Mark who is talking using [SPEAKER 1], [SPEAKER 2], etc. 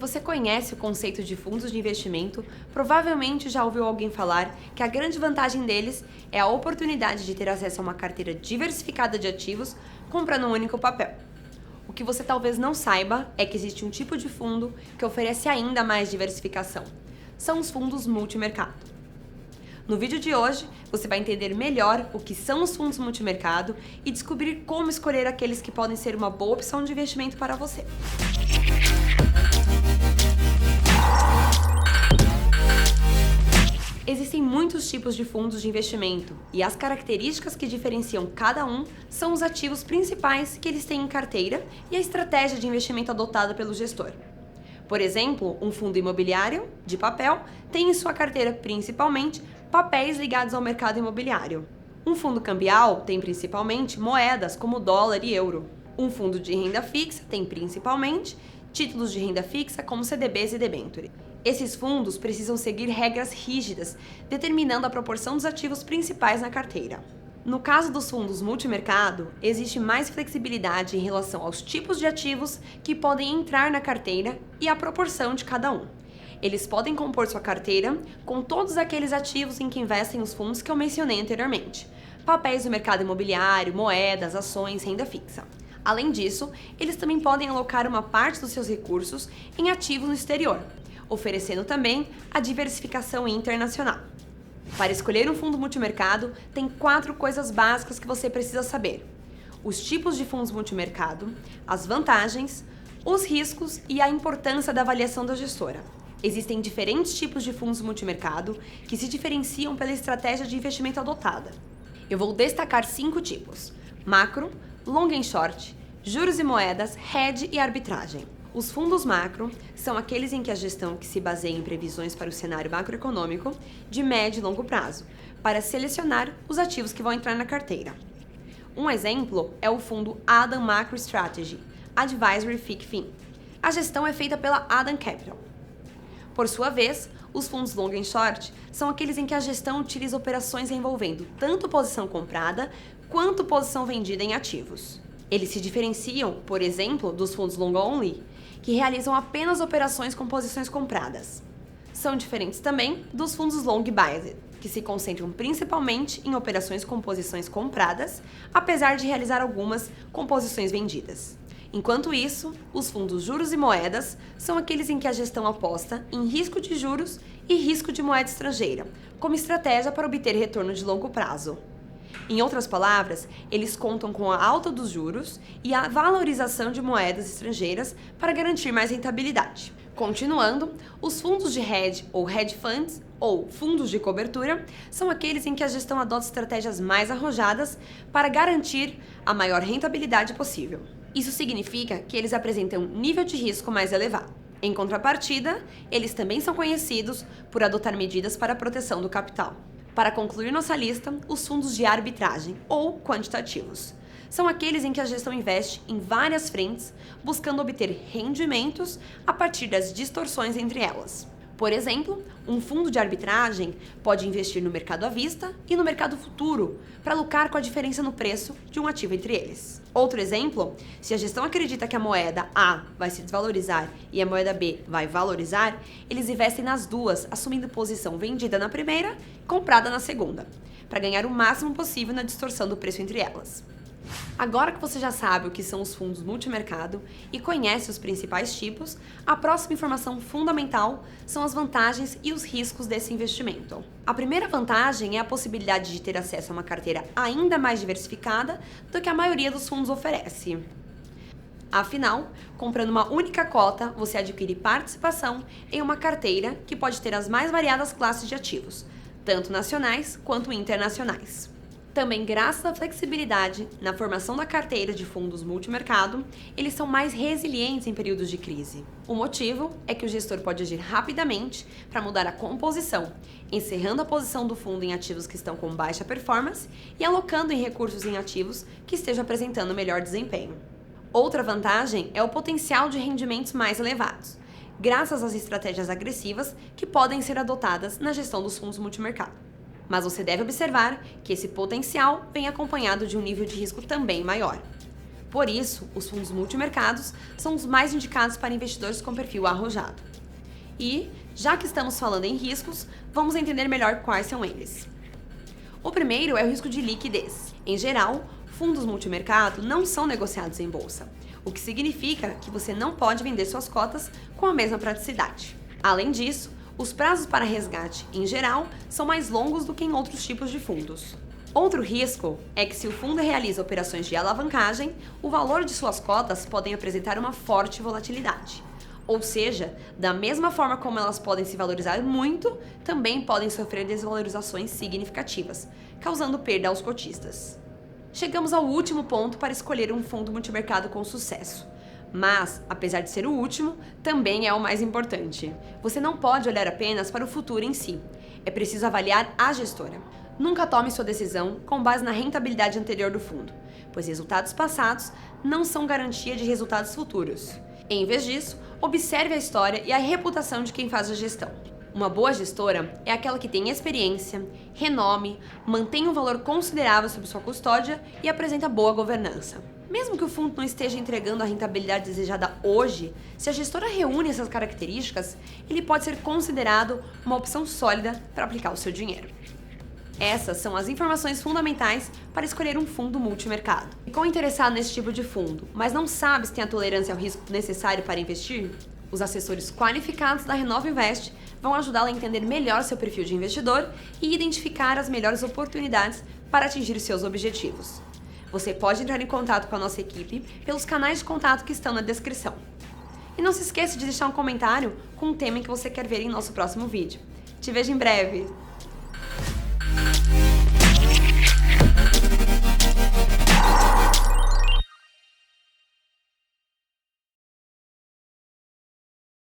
[SPEAKER 1] Você conhece o conceito de fundos de investimento? Provavelmente já ouviu alguém falar que a grande vantagem deles é a oportunidade de ter acesso a uma carteira diversificada de ativos comprando um único papel. O que você talvez não saiba é que existe um tipo de fundo que oferece ainda mais diversificação. São os fundos multimercado. No vídeo de hoje, você vai entender melhor o que são os fundos multimercado e descobrir como escolher aqueles que podem ser uma boa opção de investimento para você. Existem muitos tipos de fundos de investimento e as características que diferenciam cada um são os ativos principais que eles têm em carteira e a estratégia de investimento adotada pelo gestor. Por exemplo, um fundo imobiliário, de papel, tem em sua carteira principalmente papéis ligados ao mercado imobiliário. Um fundo cambial tem principalmente moedas como dólar e euro. Um fundo de renda fixa tem principalmente títulos de renda fixa como CDBs e debêntures. Esses fundos precisam seguir regras rígidas, determinando a proporção dos ativos principais na carteira. No caso dos fundos multimercado, existe mais flexibilidade em relação aos tipos de ativos que podem entrar na carteira e a proporção de cada um. Eles podem compor sua carteira com todos aqueles ativos em que investem os fundos que eu mencionei anteriormente: papéis do mercado imobiliário, moedas, ações, renda fixa. Além disso, eles também podem alocar uma parte dos seus recursos em ativos no exterior, oferecendo também a diversificação internacional. Para escolher um fundo multimercado, tem 4 coisas básicas que você precisa saber: os tipos de fundos multimercado, as vantagens, os riscos e a importância da avaliação da gestora. Existem diferentes tipos de fundos multimercado que se diferenciam pela estratégia de investimento adotada. Eu vou destacar 5 tipos: macro, long and short, juros e moedas, hedge e arbitragem. Os fundos macro são aqueles em que a gestão que se baseia em previsões para o cenário macroeconômico de médio e longo prazo, para selecionar os ativos que vão entrar na carteira. Um exemplo é o fundo Adam Macro Strategy, Advisory FICFIN. A gestão é feita pela Adam Capital. Por sua vez, os fundos long and short são aqueles em que a gestão utiliza operações envolvendo tanto posição comprada quanto posição vendida em ativos. Eles se diferenciam, por exemplo, dos fundos long only, que realizam apenas operações com posições compradas. São diferentes também dos fundos long biased, que se concentram principalmente em operações com posições compradas, apesar de realizar algumas com posições vendidas. Enquanto isso, os fundos juros e moedas são aqueles em que a gestão aposta em risco de juros e risco de moeda estrangeira, como estratégia para obter retorno de longo prazo. Em outras palavras, eles contam com a alta dos juros e a valorização de moedas estrangeiras para garantir mais rentabilidade. Continuando, os fundos de hedge ou hedge funds, ou fundos de cobertura, são aqueles em que a gestão adota estratégias mais arrojadas para garantir a maior rentabilidade possível. Isso significa que eles apresentam um nível de risco mais elevado. Em contrapartida, eles também são conhecidos por adotar medidas para a proteção do capital. Para concluir nossa lista, os fundos de arbitragem, ou quantitativos. São aqueles em que a gestão investe em várias frentes, buscando obter rendimentos a partir das distorções entre elas. Por exemplo, um fundo de arbitragem pode investir no mercado à vista e no mercado futuro, para lucrar com a diferença no preço de um ativo entre eles. Outro exemplo, se a gestão acredita que a moeda A vai se desvalorizar e a moeda B vai valorizar, eles investem nas duas, assumindo posição vendida na primeira e comprada na segunda, para ganhar o máximo possível na distorção do preço entre elas. Agora que você já sabe o que são os fundos multimercado e conhece os principais tipos, a próxima informação fundamental são as vantagens e os riscos desse investimento. A primeira vantagem é a possibilidade de ter acesso a uma carteira ainda mais diversificada do que a maioria dos fundos oferece. Afinal, comprando uma única cota, você adquire participação em uma carteira que pode ter as mais variadas classes de ativos, tanto nacionais quanto internacionais. Também, graças à flexibilidade na formação da carteira de fundos multimercado, eles são mais resilientes em períodos de crise. O motivo é que o gestor pode agir rapidamente para mudar a composição, encerrando a posição do fundo em ativos que estão com baixa performance e alocando em recursos em ativos que estejam apresentando melhor desempenho. Outra vantagem é o potencial de rendimentos mais elevados, graças às estratégias agressivas que podem ser adotadas na gestão dos fundos multimercado. Mas você deve observar que esse potencial vem acompanhado de um nível de risco também maior. Por isso, os fundos multimercados são os mais indicados para investidores com perfil arrojado. E, já que estamos falando em riscos, vamos entender melhor quais são eles. O primeiro é o risco de liquidez. Em geral, fundos multimercado não são negociados em bolsa, o que significa que você não pode vender suas cotas com a mesma praticidade. Além disso, os prazos para resgate, em geral, são mais longos do que em outros tipos de fundos. Outro risco é que se o fundo realiza operações de alavancagem, o valor de suas cotas podem apresentar uma forte volatilidade. Ou seja, da mesma forma como elas podem se valorizar muito, também podem sofrer desvalorizações significativas, causando perda aos cotistas. Chegamos ao último ponto para escolher um fundo multimercado com sucesso. Mas, apesar de ser o último, também é o mais importante. Você não pode olhar apenas para o futuro em si. É preciso avaliar a gestora. Nunca tome sua decisão com base na rentabilidade anterior do fundo, pois resultados passados não são garantia de resultados futuros. Em vez disso, observe a história e a reputação de quem faz a gestão. Uma boa gestora é aquela que tem experiência, renome, mantém um valor considerável sob sua custódia e apresenta boa governança. Mesmo que o fundo não esteja entregando a rentabilidade desejada hoje, se a gestora reúne essas características, ele pode ser considerado uma opção sólida para aplicar o seu dinheiro. Essas são as informações fundamentais para escolher um fundo multimercado. Ficou interessado nesse tipo de fundo, mas não sabe se tem a tolerância ao risco necessário para investir? Os assessores qualificados da Renova Invest vão ajudá-lo a entender melhor seu perfil de investidor e identificar as melhores oportunidades para atingir seus objetivos. Você pode entrar em contato com a nossa equipe pelos canais de contato que estão na descrição. E não se esqueça de deixar um comentário com um tema que você quer ver em nosso próximo vídeo. Te vejo em breve!